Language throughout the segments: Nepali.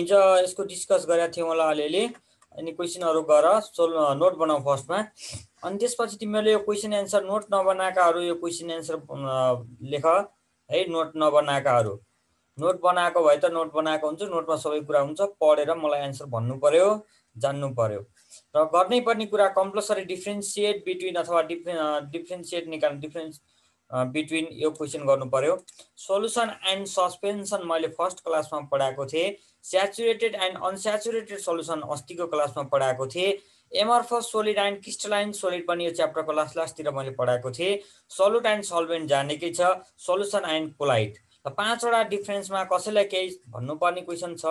हिजो यसको डिस्कस गरेका थियौँ होला अलिअलि। अनि क्वेसनहरू गर नोट बनाऊ फर्स्टमा, अनि त्यसपछि तिमीहरूले यो क्वेसन एन्सर नोट नबनाएकाहरू यो क्वेसन एन्सर लेख है। नोट नबनाएकाहरू नोट बनाएको भए त नोट बनाएको हुन्छ, नोटमा सबै कुरा हुन्छ, पढेर मलाई एन्सर भन्नु पर्यो, जान्नु पर्यो। र गर्नै पर्ने कुरा कम्पलसरी डिफ्रेन्सिएट बिट्विन अथवा डिफ्रेन्सिएट निकाल्नु, डिफ्रेन्स बिट्विन यो क्वेसन गर्नु पर्यो। सोल्युसन एन्ड सस्पेन्सन मैले फर्स्ट क्लासमा पढाएको थिएँ। स्याचुरेटेड एन्ड अनस्याचुरेटेड सोल्युसन अस्तिको क्लासमा पढाएको थिएँ। एमर्फस सोलिड एन्ड क्रिस्टलाइन सोलिड पनि यो च्याप्टरको लास्टतिर मैले पढाएको थिएँ। सल्युट एन्ड सल्भेन्ट जानेकै छ। सोल्युसन एन्ड कोलाइड, 5वटा डिफ्रेन्समा कसैलाई केही भन्नुपर्ने क्वेसन छ?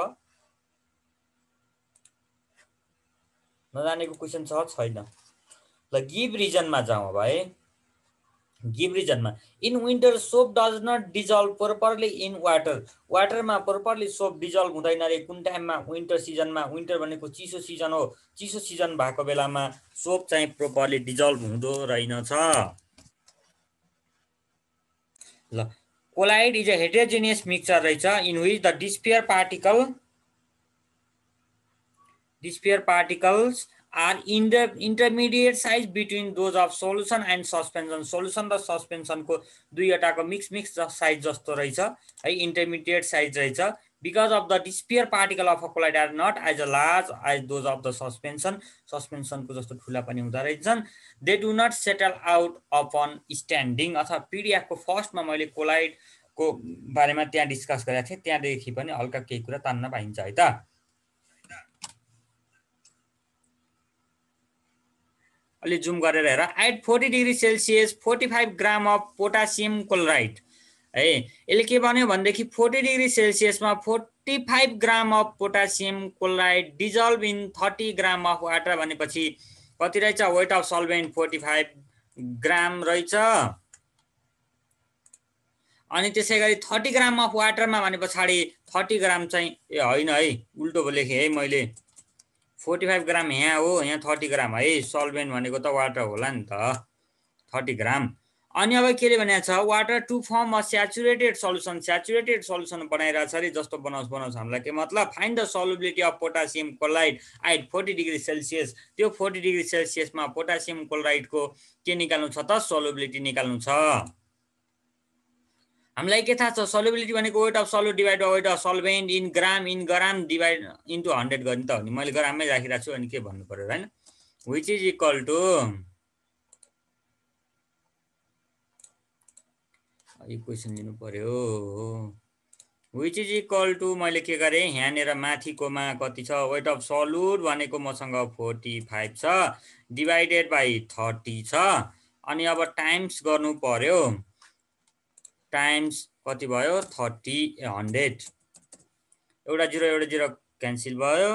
नजानेको क्वेसन छ छैन? ल गिभ रिजनमा जाउँ अब है। गिभ रिजनमा in winter soap does not dissolve properly in water. वाटरमा प्रोपरली सोप डिजल्भ हुँदैन रे कुन टाइममा? विन्टर सिजनमा। विन्टर भनेको चिसो सिजन हो। चिसो सिजन भएको बेलामा सोप चाहिँ प्रोपरली डिजल्भ हुँदो रहेनछ। ल colloid is a heterogeneous mixture रहेछ in which the dispersed particles are intermediate size between those of solution and suspension। Solution र सस्पेन्सनको दुईवटाको मिक्स साइज जस्तो रहेछ है, इन्टरमिडिएट साइज रहेछ। Because of the dispersed particle of a colloid are not as a large as those of the suspension. सस्पेन्सनको जस्तो ठुला पनि हुँदो रहेछन्। They do not settle out upon standing. अथवा पिडिएफको फर्स्टमा मैले कोलाइडको बारेमा त्यहाँ डिस्कस गरेको थिएँ, त्यहाँदेखि पनि हल्का केही कुरा तान्न पाइन्छ है त। अलि जुम गरेर हेर। At 40 degree Celsius 45 gram of potassium chloride है। यसले के भन्यो भनेदेखि 40 डिग्री सेल्सियसमा 45 gram of potassium chloride dissolve in 30 gram of water भनेपछि कति रहेछ? वेट अफ सल्भेन्ट 45 ग्राम रहेछ। अनि त्यसै गरी 30 ग्राम अफ वाटरमा भने पछाडि 30 ग्राम चाहिँ होइन है, उल्टो लेखेँ है मैले। 45 ग्राम यहाँ हो, यहाँ 30 ग्राम है। सल्भेन्ट भनेको त वाटर होला नि त, 30 ग्राम। अनि अब के भनेको छ? Water to form a saturated solution. Saturated solution बनाइरहेछ अरे, जस्तो बनाउँछ हामीलाई के मतलब? Find the solubility of potassium chloride at 40 degree Celsius. त्यो 40 डिग्री सेल्सियसमा पोटासियम क्लोराइडको के निकाल्नु छ त? सल्युबिलिटी निकाल्नु छ। हामीलाई के थाहा छ? सल्युबिलिटी भनेको weight of solute divide by weight of solvent in gram divide into 100 गर्ने त हो नि। मैले ग्राममै राखिरहेको छु, अनि के भन्नु पर्यो हैन? विच इज इक्वल टु, यो क्वेसन लिनु पर्यो। विच इज इक्वल टु मैले के गरेँ यहाँनिर माथिकोमा कति छ? वेट अफ सल्युट भनेको मसँग 45 छ, डिभाइडेड बाइ 30 छ। अनि अब टाइम्स गर्नु पर्यो। टाइम्स कति भयो? 30 100। एउटा 0 क्यान्सल भयो।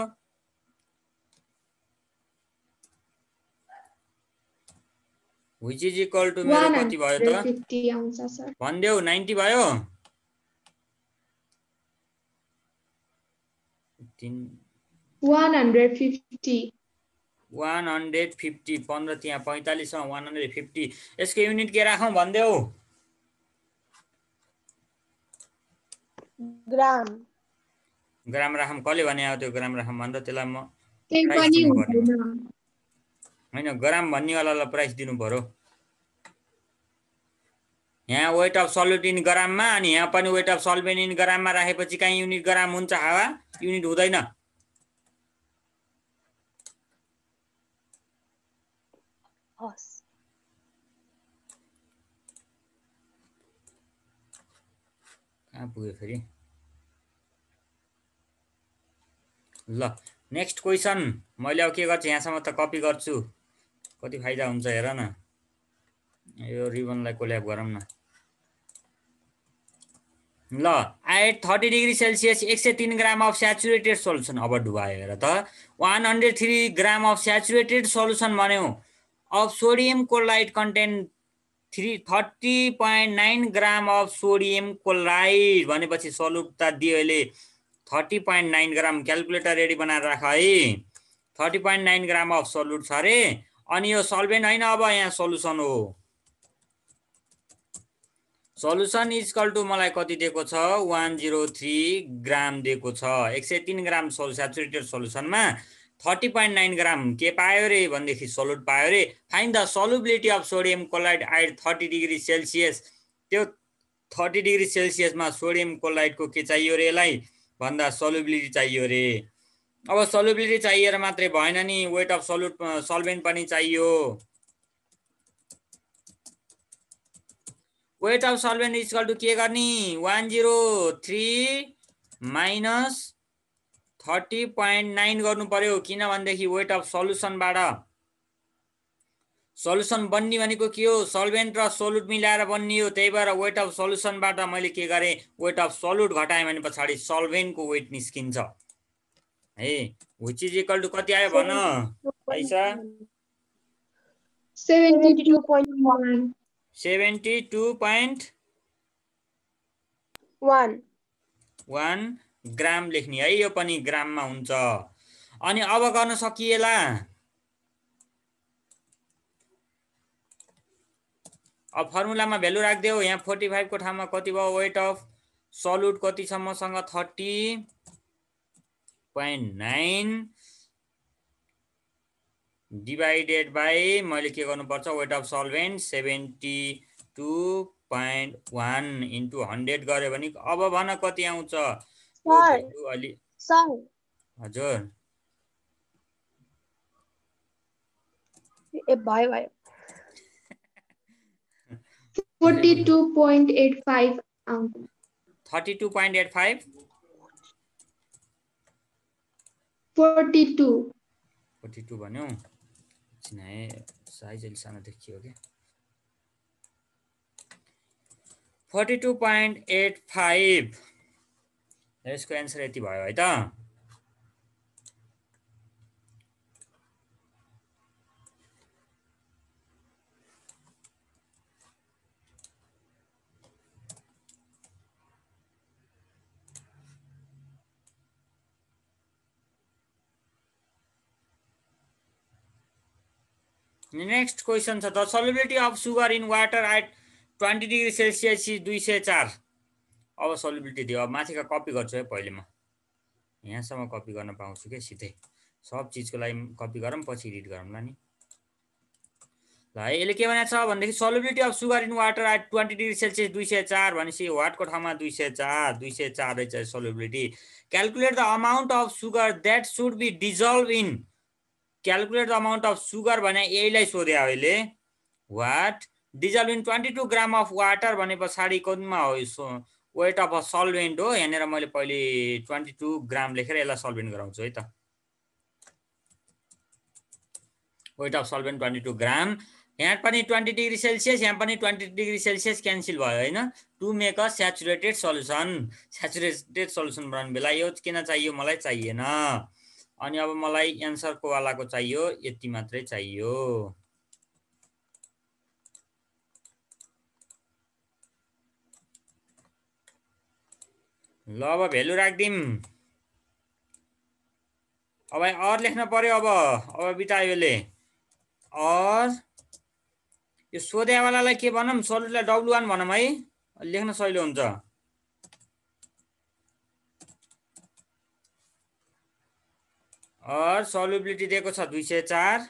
विच इज इक्वल टु मेरो कति भयो त? 150 आउँछ सर। भन्देऊ 90 भयो। 150 15 त्यहाँ 45 150। यसको युनिट के राखौं भन्देऊ? ग्राम। ग्राम राखौं। कसले भने हो त्यो ग्राम राखौं भन्दा? त्यसलाई म त्यही प्राइस पनि दिनु पर्यो हुँदैन हैन? ग्राम भन्नेवालालाई प्राइस दिनु पर्यो। यहाँ वेट अफ सल्युट इन ग्राममा, अनि यहाँ पनि वेट अफ सल्भेन्ट इन ग्राममा राखेपछि कहाँ युनिट ग्राम हुन्छ? हावा युनिट हुँदैन। कहाँ पुग्यो फेरि? ल नेक्स्ट क्वेसन। मैले अब के गर्छु? यहाँसम्म त कपी गर्छु, कति फाइदा हुन्छ हेर न। यो रिबनलाई कोल्याप गरौँ न। ल at 30 degree Celsius 103 gram of saturated solution. अब डुबायो हेर त। 103 ग्राम अफ स्याचुरेटेड सोल्युसन भन्यो of sodium chloride content 30.9 gram of sodium chloride भनेपछि सल्युट त दियो अहिले 30.9 ग्राम। क्यालकुलेटर रेडी बनाएर राख है। 30.9 ग्राम अफ सल्युट छ अरे। अनि यो सल्भेन्ट हैन, अब यहाँ सोल्युसन हो। सल्युसन इज इक्वल टु मलाई कति दिएको छ 103 ग्राम दिएको छ 103 ग्राम स्याचुरेटेड सल्युसनमा 30.9 ग्राम के पायो रे भनेदेखि सोल्युट पायो रे find the solubility of sodium chloride at 30 degree Celsius त्यो 30 डिग्री सेल्सियसमा सोडियम क्लोराइडको के चाहियो रे यसलाई भन्दा सल्युबिलिटी चाहियो रे अब सल्युबिलिटी चाहिएर मात्रै भएन नि वेट अफ सल्भेन्ट पनि चाहियो weight of solvent is equal to के गर्ने 103 माइनस 30.9 गर्नु पर्यो किनभनेदेखि वेट अफ सल्युसनबाट सल्युसन बन्ने भनेको के हो सल्भेन्ट र सोल्युट मिलाएर बन्ने हो त्यही भएर वेट अफ सल्युसनबाट मैले के गरेँ वेट अफ सोल्युट घटाएँ भने पछाडि सल्भेन्टको वेट निस्किन्छ है व्हिच इज इक्वल टु कति आयो भन पैसा 72.1 72.1 ग्राम लेख्ने है यो पनि ग्राममा हुन्छ अनि अब गर्न सकिएला अब फर्मुलामा भ्यालु राख्देऊ यहाँ 45 को ठाउँमा कति भयो वेट अफ सल्युट कति छ मसँग 30.9 डिवाइडेड बाई मैले के गर्नुपर्छ वेट अफ सल्भेन्ट 72.1 इन्टु 100 गरे भने अब भन कति आउँछ अलि हजुर ए भयो 42.85 आउँछ 32.85 42 भन्यो साइज अलि सानो देखियो के 42.85 यसको एन्सर यति भयो है त नेक्स्ट क्वेसन छ the solubility of sugar in water at 20 degree Celsius 204 अब सल्युबिलिटी दियो अब माथिका कपी गर्छु है पहिले म यहाँसम्म कपी गर्न पाउँछु के सिधै सब चीजको लागि कपी गरौँ पछि एडिट गरौँला नि ल यसले के भनेको छ भनेदेखि solubility of sugar in water at 20 degree Celsius 204 भनेपछि वाटको ठाउँमा 204 रहेछ solubility calculate the amount of sugar that should be dissolve in calculate the amount of sugar भने यहीलाई सोध्यो अहिले what dissolve in 22 gram of water भने पछाडि कुनमा हो वेट अफ अ सल्भेन्ट हो यहाँनिर मैले पहिले 22 ग्राम लेखेर यसलाई सल्भेन्ट गराउँछु है त वेट अफ सल्भेन्ट 22 ग्राम यहाँ पनि 20 डिग्री सेल्सियस यहाँ पनि 20 डिग्री सेल्सियस क्यान्सल भयो हैन to make a saturated solution बनाउने बेला यो किन चाहियो मलाई चाहिएन अनि अब मलाई एन्सरको वालाको चाहियो यति मात्रै चाहियो ल अब भ्यालु राख्दिम अब अर लेख्न पर्यो अब बितायो यसले अर यो सोधेवालालाई के भनौं सल्युटलाई W1 भनौं है लेख्न सजिलो हुन्छ और सल्युबिलिटी दिएको छ 204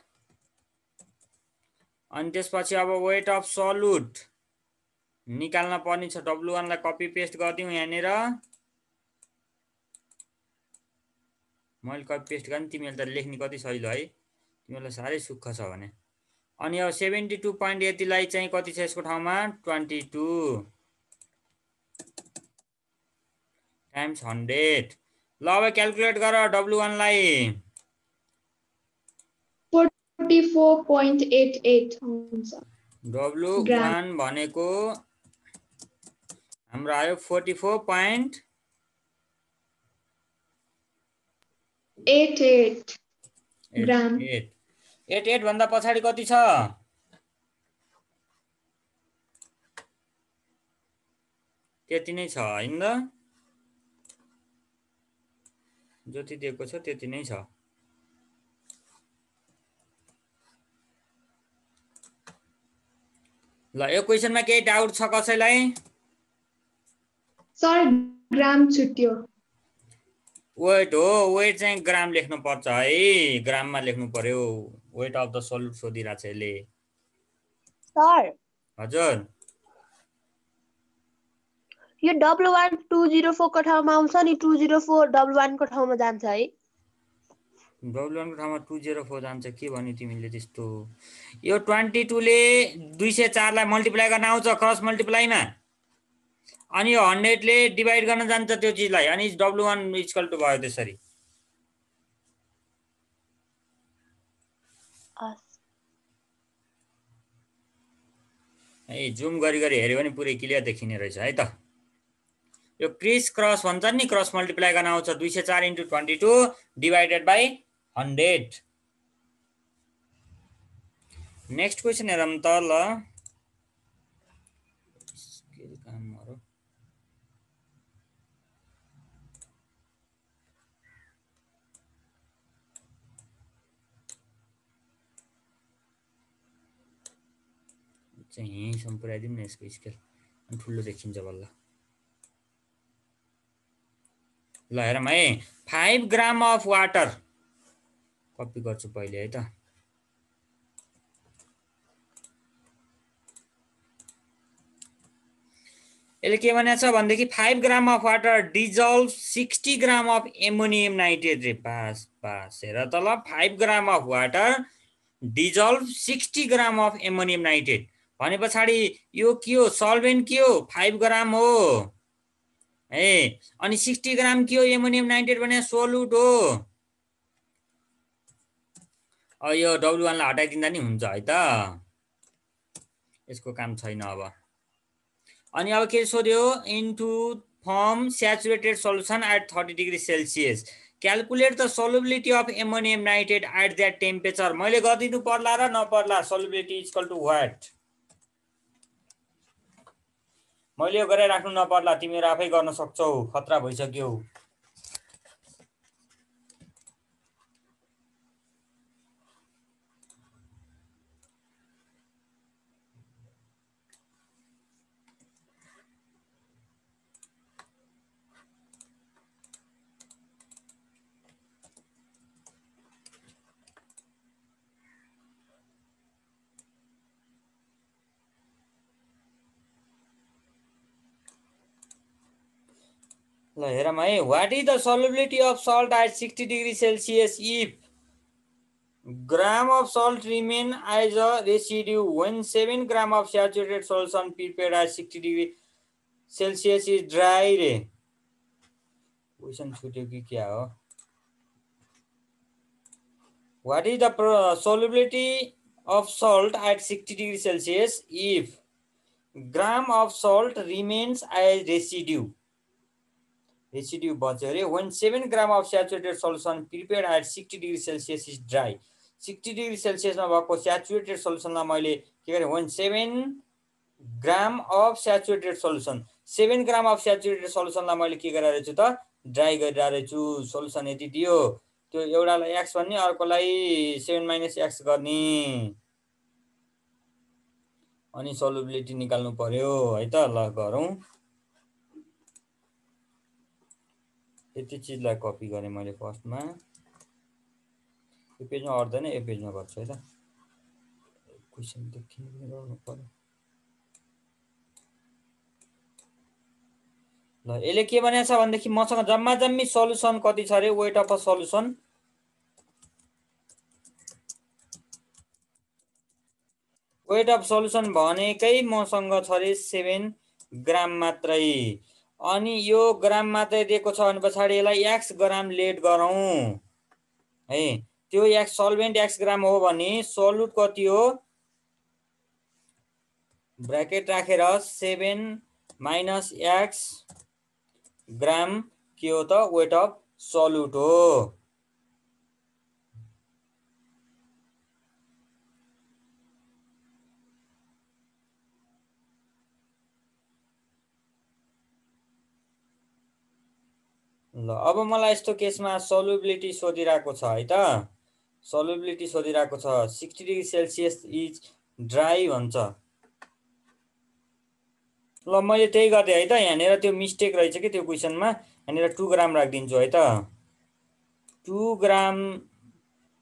अनि त्यसपछि अब वेट अफ सल्युट निकाल्न पर्ने छ W1 लाई कपी पेस्ट गर्दियौ यहाँनिर मैले कपी पेस्ट गर्ने तिमीले त लेख्ने कति सजिलो है तिमीलाई साह्रै सुख छ भने अनि अब 72 यतिलाई चाहिँ कति छ यसको ठाउँमा 22 टाइम्स 100 ल अब क्याल्कुलेट गर W1 लाई 44.88 हुन्छ W1 भनेको हाम्रो आयो 44.88 ग्राम 88 भन्दा पछाडि कति छ त्यति नै छ हैन त जति दिएको छ त्यति नै छ ल यो क्वेशनमा केही डाउट छ कसैलाई सर ग्राम छुट्यो। वेट हो, वेट चाहिँ ग्राम लेख्नु पर्छ है, ग्राममा लेख्नु पर्यो। वेट अफ द सल्युट सोधिरहेको छ यसले। सर हजुर यो W1 204 को ठाउँमा आउँछ नि 204 W1 को ठाउँमा जान्छ है। W1 को ठाउँमा 204 जान्छ के भन्यो तिमीले त्यस्तो? यो 22 ले 204 लाई मल्टिप्लाई गर्न आउँछ क्रस मल्टिप्लाईमा, अनि यो 100 ले डिभाइड गर्न जान्छ त्यो चिजलाई, अनि W1 इक्वल टु भयो त्यसरी। ए जुम गरी गरी हेर्यो भने पुरै क्लियर देखिने रहेछ है त। यो क्रिस क्रस भन्छ नि, क्रस मल्टिप्लाई गर्न आउँछ 204 into 22 divided by 100। Next question हेरौँ त ल। चाहिँ यहीँसम्म पुऱ्याइदिउँ न यसको स्केल, अनि ठुलो देखिन्छ बल्ल। ल हेरौँ है, 5 ग्राम अफ वाटर, कपी गर्छु पहिले है त। यसले के भनेको छ भनेदेखि 5 ग्राम of water dissolve 60 gram of ammonium nitrate रे। पास पास हेर त ल, 5 ग्राम of water dissolve 60 gram of ammonium nitrate भने पछाडि यो के हो, सल्भेन्ट के हो, 5 ग्राम हो है, अनि 60 ग्राम के हो, एमोनियम नाइट्रेट भने सोलुट हो। अब यो W1 लाई हटाइदिँदा नि हुन्छ है त, यसको काम छैन अब। अनि अब के सोध्यो, into form saturated solution at 30 degree Celsius, calculate the solubility of ammonium nitrate at that temperature. मैले गरिदिनु पर्ला र नपर्ला, सल्युबिलिटी इक्वल टु व्हाट? मैले यो गरेर राख्नु नपर्ला, तिमीहरू आफै गर्न सक्छौ, खतरा भइसक्यो। ल हेरौँ है, what is the solubility of salt at 60 degree Celsius if gram of salt remain as a residue when 7 gram of saturated solution prepared at 60 degree Celsius is dry रे। क्वेसन छुट्यो कि क्या हो? What is the solubility of salt at 60 degree Celsius if gram of salt remains as residue? Residue बच्यो रे, when 7 gram of saturated solution prepared at 60 degree Celsius is dry। 60 degree सेल्सियसमा भएको स्याचुरेटेड सल्युसनलाई मैले के गरेँ, 17 gram of saturated solution, 7 gram of saturated सल्युसनलाई मैले के गरेर रहेछु त, ड्राई गरिरहेको छु। सल्युसन यति दियो, त्यो एउटालाई एक्स भन्ने, अर्कोलाई 7 माइनस एक्स गर्ने, अनि सल्युबिलिटी निकाल्नु पर्यो है त। ल गरौँ, यति चिजलाई कपी गरेँ मैले फर्स्टमा, यो पेजमा अट्दैन, यो पेजमा गर्छु है त। क्वेसन देखिनु गर्नु पर्यो। ल यसले के भनेको छ भनेदेखि मसँग जम्मा जम्मी सल्युसन कति छ रे, weight of a solution, weight of solution भनेकै मसँग छ रे 7 ग्राम मात्रै, अनि यो ग्राम मात्रै दिएको छ भने पछाडि यसलाई एक्स ग्राम लेट गरौँ है। त्यो एक्स सल्भेन्ट एक्स ग्राम हो भने सल्युट कति हो, ब्र्याकेट राखेर 7 माइनस एक्स ग्राम के हो त, वेट अफ सल्युट हो। ल अब मलाई यस्तो केसमा सल्युबिलिटी सोधिरहेको छ है त, सल्युबिलिटी सोधिरहेको छ, 60 डिग्री सेल्सियस इज ड्राई भन्छ। ल मैले त्यही गर्दै है त। यहाँनिर त्यो मिस्टेक रहेछ कि त्यो क्वेसनमा। यहाँनिर 2 ग्राम राखिदिन्छु है त। 2 ग्राम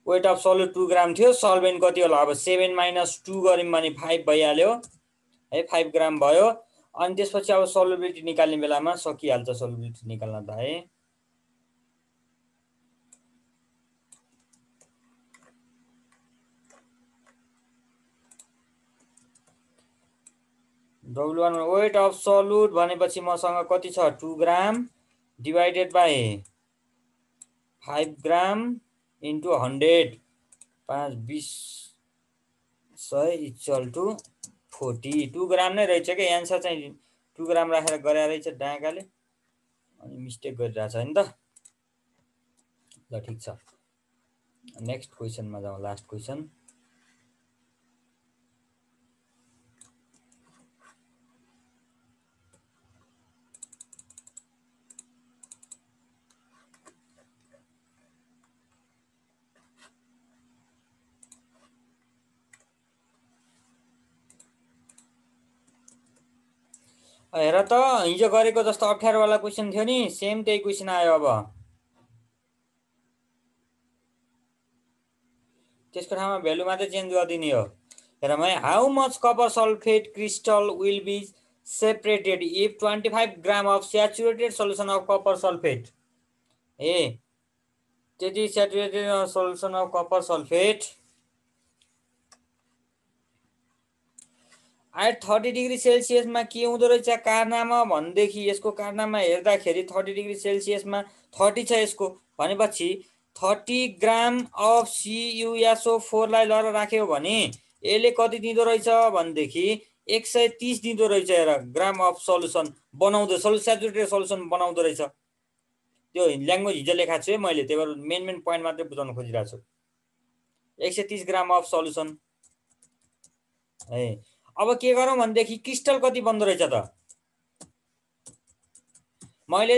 वेट अफ सल्युट 2 ग्राम थियो। सल्भेन्ट कति होला अब 7 - 2 गऱ्यौँ भने 5 भइहाल्यो है, 5 ग्राम भयो। अनि त्यसपछि अब सल्युबिलिटी निकाल्ने बेलामा सकिहाल्छ सल्युबिलिटी निकाल्न त है। W1 वेट अफ सल्युट भनेपछि मसँग कति छ 2 gram divided by 5 gram into 100 5 20 100 equal to 40। 2 gram नै रहेछ कि एन्सर चाहिँ 2 ग्राम राखेर गरे रहेछ डाँगाले, अनि मिस्टेक गरिरहेछ हैन त। ल ठिक छ, नेक्स्ट क्वेसनमा जाउँ। Last question. हेर त, हिजो गरेको जस्तो अप्ठ्यारोवाला क्वेसन थियो नि, सेम त्यही क्वेसन आयो। अब त्यसको ठाउँमा भ्यालु मात्रै चेन्ज गरिदिने हो। हेर है, how much copper sulphate crystal will be separated if 25 gram of saturated solution of copper sulphate. ए त्यति saturated solution of copper sulphate at 30 degree सेल्सियसमा के हुँदो रहेछ कारनामा भनेदेखि, यसको कारनामा हेर्दाखेरि 30 डिग्री सेल्सियसमा 30 छ यसको, भनेपछि 30 ग्राम अफ CuSO4 लाई लर राख्यो भने यसले कति दिँदो रहेछ भनेदेखि 130 दिँदो रहेछ। हेर, ग्राम अफ सल्युसन बनाउँदो, स्याचुरेटेड सल्युसन बनाउँदो रहेछ। त्यो ल्याङ्ग्वेज हिजो लेखाएको छु है मैले, त्यही भएर मेन पोइन्ट मात्रै बुझाउन खोजिरहेको छु। 130 ग्राम अफ सल्युसन है। अब के गरौँ भनेदेखि क्रिस्टल कति बन्दो रहेछ त, मैले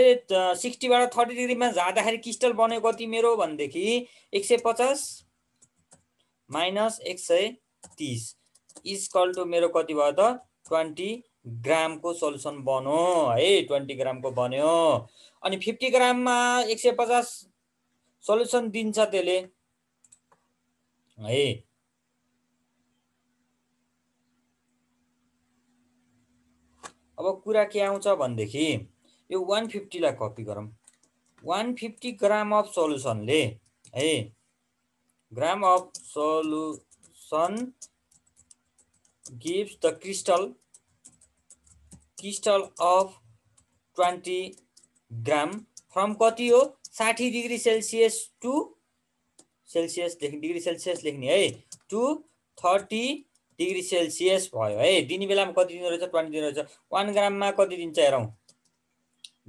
60 बाट 30 डिग्रीमा झार्दाखेरि क्रिस्टल बन्यो कति मेरो भनेदेखि 150 माइनस 130 इक्वल टु मेरो कति भयो त 20 ग्रामको सल्युसन बन्यो है। 20 ग्रामको बन्यो। अनि 50 ग्राममा 150 सल्युसन दिन्छ त्यसले है। अब कुरा के आउँछ भनेदेखि, यो 150 लाई कपी गरौँ। 150 ग्राम अफ सल्युसनले है, ग्राम of solution gives the crystal of 20 gram from कति हो 60 डिग्री सेल्सियस टु सेल्सियस लेख्ने, डिग्री सेल्सियस लेख्ने है, टु 30 डिग्री सेल्सियस भयो है। दिने बेलामा कति दिँदो रहेछ 20 दिँदो रहेछ। 1 ग्राममा कति दिन्छ हेरौँ,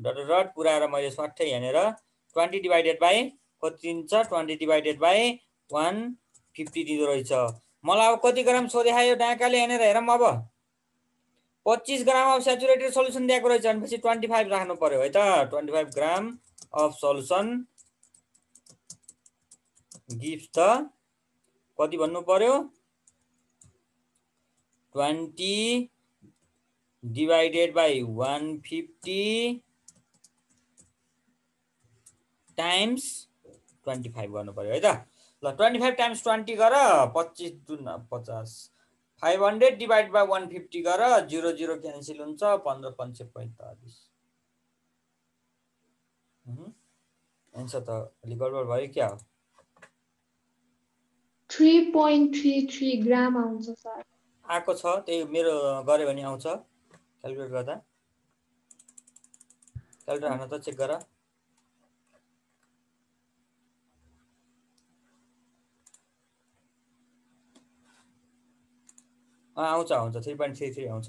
डट डट पुऱ्याएर मैले स्वाट्टै यहाँनिर 20 डिभाइडेड बाई कति दिन्छ 20 डिभाइडेड बाई 150 दिँदो रहेछ। मलाई अब कति ग्राम सोधेखायो डाँकाले, यहाँनिर हेरौँ। अब 25 ग्राम अफ स्याचुरेटेड सल्युसन दिएको रहेछ भनेपछि 25 राख्नु पर्यो है त। 25 gram of solution gives the कति भन्नु पर्यो 20 डिवाइडेड बाई 150 टाइम्स 25 गर्नु पर्यो है त। ल 25 टाइम्स 20 गर 25 दुना 50, 500 डिवाइड बाई 150 गर 0 0 क्यान्सल हुन्छ, 15 5 45। एन्सर त अलि गडबड भयो क्या हो। 3.33 ग्राम आउँछ सर। आएको छ, त्यही मेरो गरे भने आउँछ क्याल्कुलेट गर्दा। क्याल्कुलेटर हान्न त चेक गर। आउँछ 3.33 आउँछ।